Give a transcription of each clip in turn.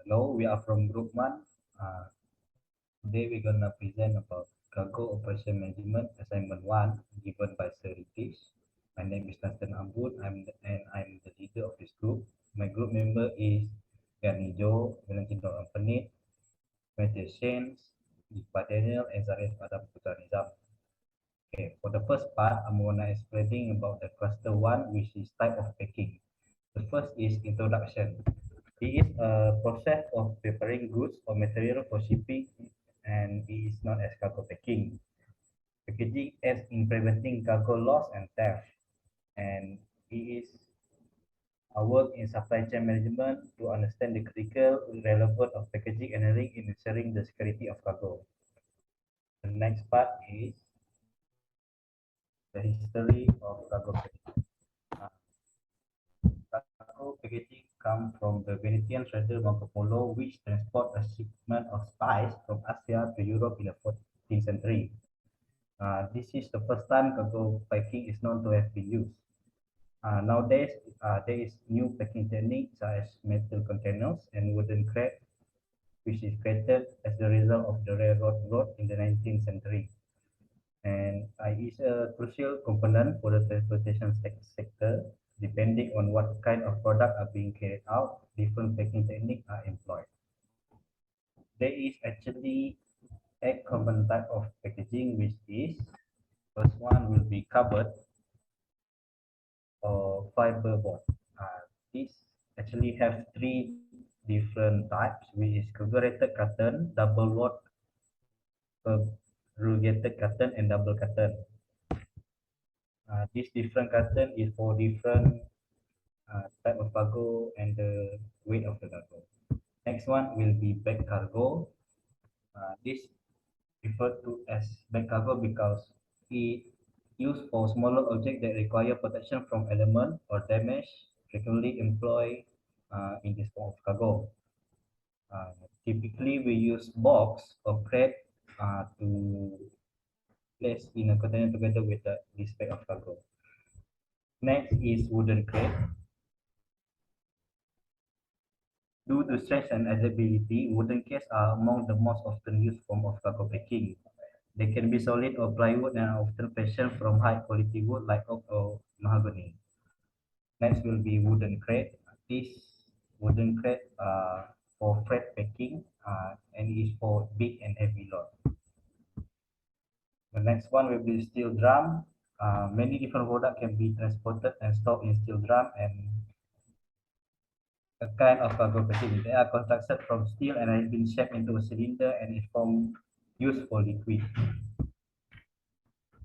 Hello, we are from Group 1. Today we're gonna present about cargo operation management assignment 1 given by Sir Ritish. My name is Abun. I'm the leader of this group. My group member is Gani, Valentino, Empenit, Matiushanes, Iqbal, and Zarif Putra, Nizam. Okay, for the first part, I'm gonna explaining about the cluster 1, which is type of packing. The first is introduction. It is a process of preparing goods or material for shipping, and it is known as cargo packing. Packaging aids in preventing cargo loss and theft, and it is a work in supply chain management to understand the critical relevance of packaging and handling in ensuring the security of cargo. The next part is the history of cargo packing. Uh, Cargo packaging comes from the Venetian trader Marco Polo, which transport a shipment of spice from Asia to Europe in the 14th century. This is the first time cargo packing is known to have been used. Nowadays, there is new packing techniques such as metal containers and wooden crate, which is created as the result of the railroad growth in the 19th century. And it is a crucial component for the transportation sector. Depending on what kind of product are being carried out, different packing techniques are employed. There is actually a common type of packaging, which is first one will be cardboard or fiberboard. These actually have three different types, which is corrugated carton, double wall, corrugated carton, and double carton. This different carton is for different type of cargo and the weight of the cargo. Next one will be bag cargo. This referred to as bag cargo because it used for smaller objects that require protection from element or damage, frequently employed in this form of cargo. Typically, we use box or crate to place in a container together with this bag of cargo. Next is wooden crate. Due to strength and adaptability, wooden crates are among the most often used form of cargo packing. They can be solid or plywood and are often fashioned from high quality wood like oak or mahogany. Next will be wooden crate. This wooden crate for freight packing and is for big and heavy load. The next one will be steel drum. Many different products can be transported and stored in steel drum and a kind of cargo packing. They are constructed from steel and have been shaped into a cylinder and is formed used for liquid.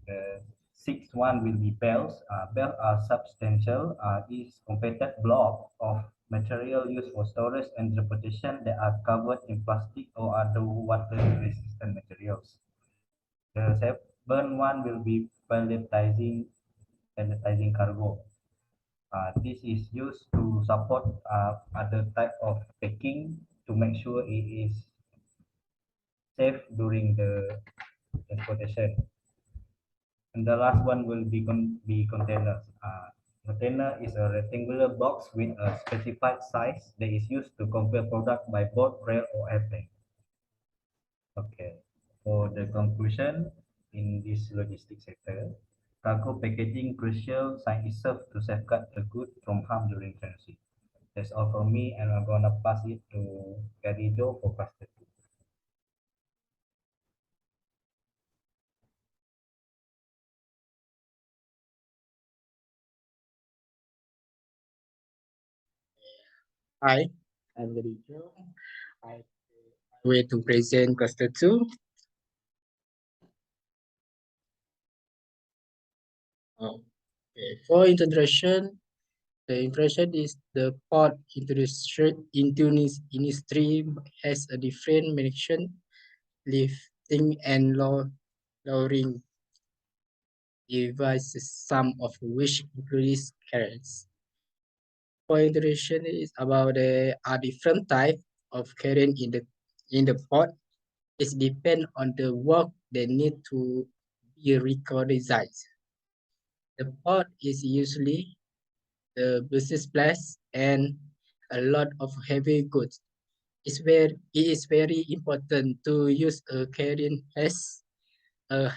The sixth one will be bells. Bells are substantial. Is compacted block of material used for storage and transportation that are covered in plastic or other water-resistant materials. The seventh one will be palletizing cargo. This is used to support other type of packing to make sure it is safe during the transportation. And the last one will be containers. Container is a rectangular box with a specified size that is used to convey product by boat, rail, or airplane. Okay. For the conclusion, in this logistics sector, cargo packaging crucial sign is served to safeguard the good from harm during transit. That's all from me, and I'm gonna pass it to Gadido for cluster 2. Hi, I'm Gani. I way to present cluster 2. Okay. For introduction, the introduction is the port industry has a different management, lifting and lowering devices, some of which include carriers. For introduction is about the different type of carrying in the port. It depends on the work they need to be recorded. The port is usually the business place and a lot of heavy goods. it is very important to use a carrying as a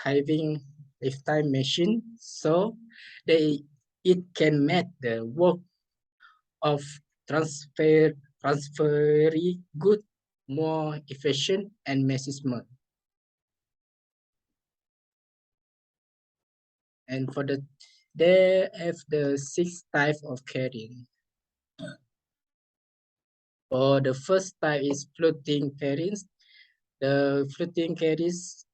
having lifetime machine so they it can make the work of transfer transferring good more efficient and maximum. And for they have the six type of carrying. For the first type is floating carriers. The floating carriers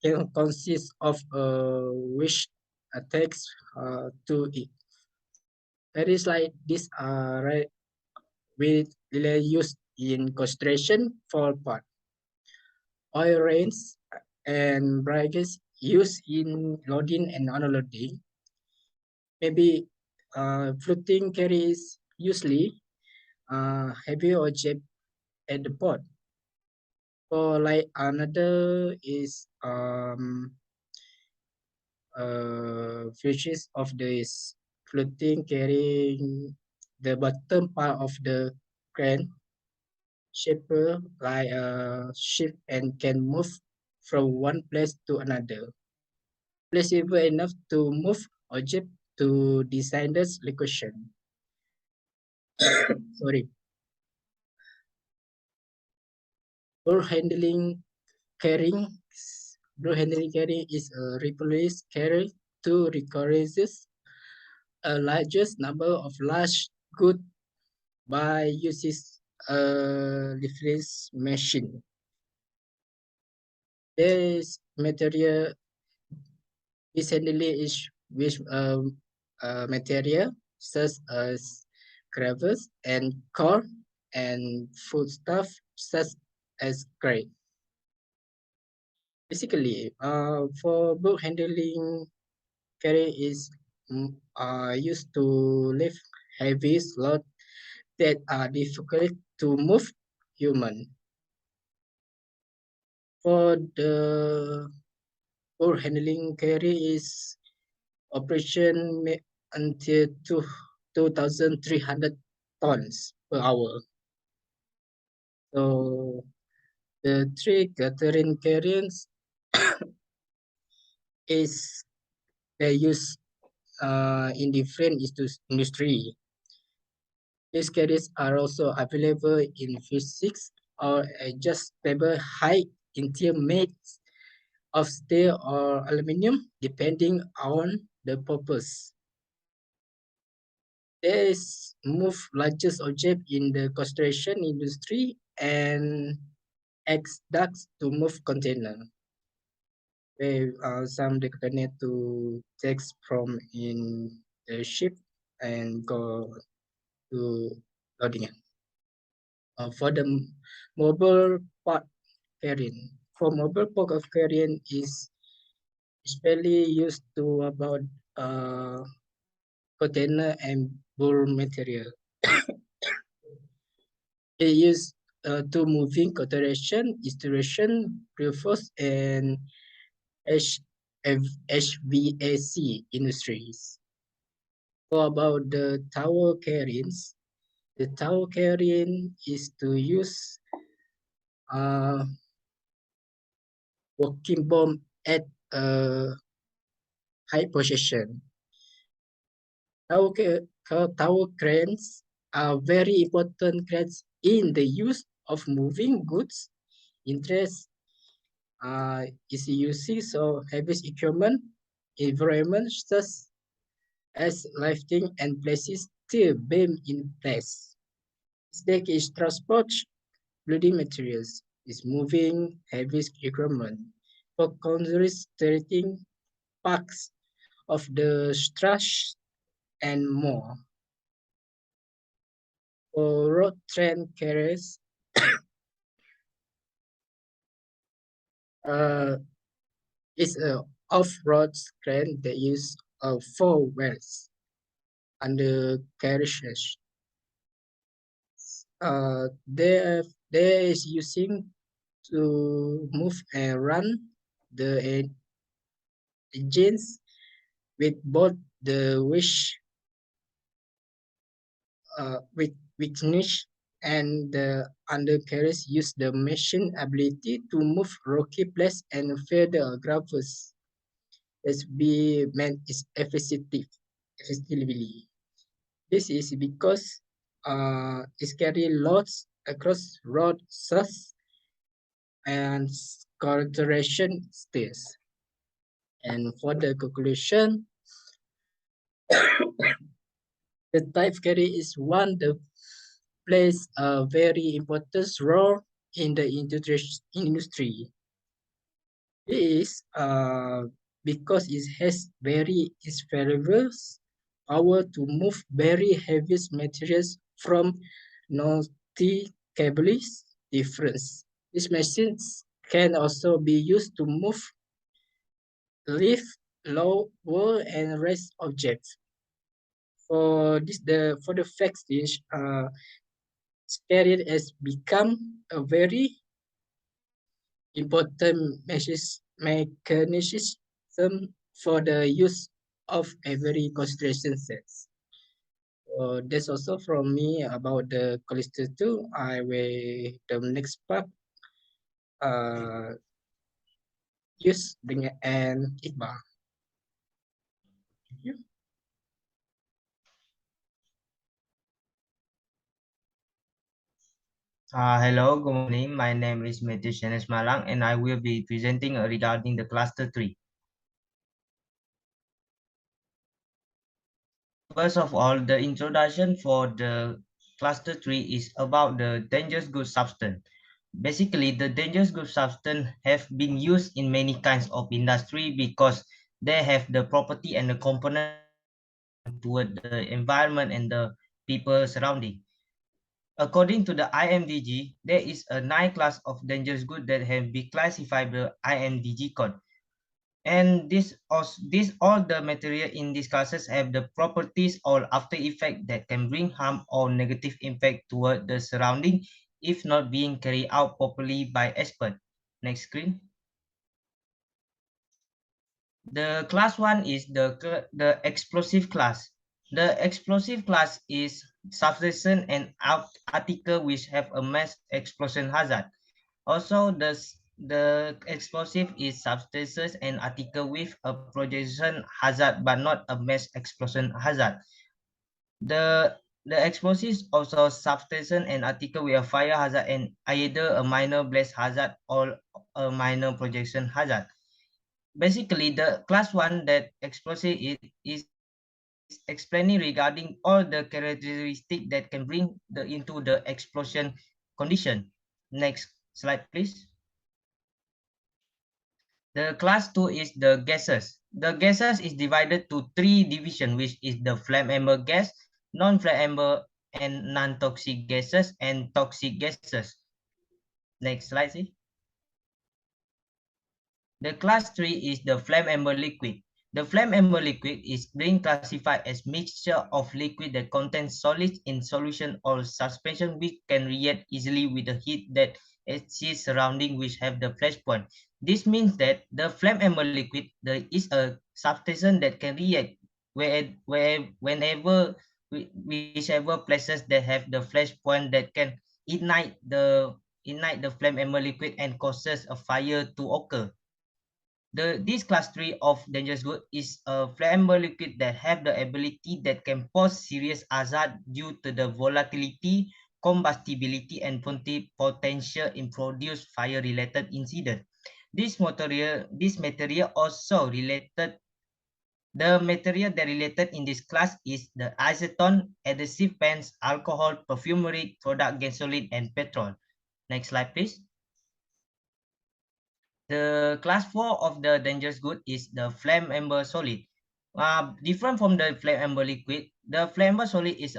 can consist of a wish attacks to it. Carriers like this are with used in construction for part. Oil rains and bridges used in loading and unloading. Maybe floating carries usually heavy object at the port. Or like another is fishes of this floating carrying the bottom part of the crane shaper like a ship and can move from one place to another. Flexible enough to move object to designer's location. Sorry. Door handling carrying door handling carrying is a replace carry to requires a largest number of large goods by using a reference machine. This material is handled is with material such as gravels and core and foodstuff such as grain. Basically, for book handling, carry is used to lift heavy load that are difficult to move human. For the book handling carry is operation until 2,300 tons per hour. So the three gathering carriers is they use in different industry. These carriers are also available in physics or adjustable height interior made of steel or aluminum, depending on the purpose. They move largest object in the construction industry and X ducts to move container. They some they connect to text from in the ship and go to loading. For the mobile part carrying, for mobile part of carrying is especially used to about container and bull material. It is to moving consideration, installation, reinforce, and HVAC industries. So about the tower carryings, the tower carrying is to use working bomb at a high position. Tower cranes are very important cranes in the use of moving goods. Interest is using so heavy equipment, environment such as lifting and places steel beam in place. Stake is transport building materials, is moving heavy equipment for concentrating parts of the structure and more. For road train carriers, is a off-road crane that use 4 wheels under carriage. They is using to move and run the engines with both the with niche and the undercarriage use the machine ability to move rocky place and fill the gravels. As be meant is effectively. This is because it carry loads across road surface and consideration stairs. And for the conclusion, the type carry is one that plays a very important role in the industry. It is because it has very its variables power to move very heavy materials from noticeably difference. These machines can also be used to move, lift, lower, and raise objects. For the fact is, spirit has become a very important mechanism for the use of every constellation sets. That's also from me about the cluster 2. I will the next part use dengan and Iqbal. Thank you. Hello, good morning. My name is Matiushanes Malang, and I will be presenting regarding the cluster 3. First of all, the introduction for the cluster 3 is about the dangerous goods substance. Basically, the dangerous goods substance have been used in many kinds of industry because they have the property and the component toward the environment and the people surrounding. According to the IMDG, there is a 9 class of dangerous goods that have been classified by the IMDG code. And all the material in these classes have the properties or after effect that can bring harm or negative impact toward the surrounding if not being carried out properly by expert. Next screen. The class 1 is the explosive class. The explosive class is substance and article which have a mass explosion hazard. Also, the explosive is substances and article with a projection hazard but not a mass explosion hazard. The explosives also substance and article with a fire hazard and either a minor blast hazard or a minor projection hazard. Basically, the class 1 that explosive is explaining regarding all the characteristics that can bring into the explosion condition. Next slide, please. The class 2 is the gases. The gases is divided to 3 divisions, which is the flammable gas, non-flammable and non-toxic gases, and toxic gases. Next slide, see. The class 3 is the flammable liquid. The flammable liquid is being classified as mixture of liquid that contains solids in solution or suspension which can react easily with the heat that exists surrounding which have the flash point. This means that the flammable liquid is a substance that can react whenever whichever places that have the flash point that can ignite the flammable liquid and causes a fire to occur. This class 3 of dangerous good is a flammable liquid that have the ability that can pose serious hazard due to the volatility, combustibility, and potential in produce fire-related incident. This material also related. The material that related in this class is the acetone, adhesive paints, alcohol, perfumery, product gasoline, and petrol. Next slide, please. The class 4 of the dangerous good is the flammable solid. Different from the flammable liquid, the flammable solid is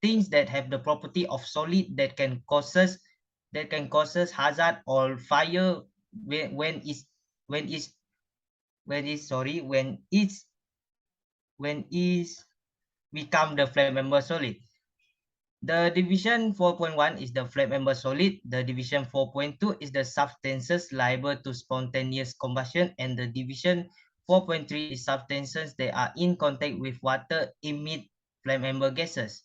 things that have the property of solid that can causes hazard or fire when it's become the flammable solid. The division 4.1 is the flammable solid. The division 4.2 is the substances liable to spontaneous combustion, and the division 4.3 is substances that are in contact with water emit flammable gases.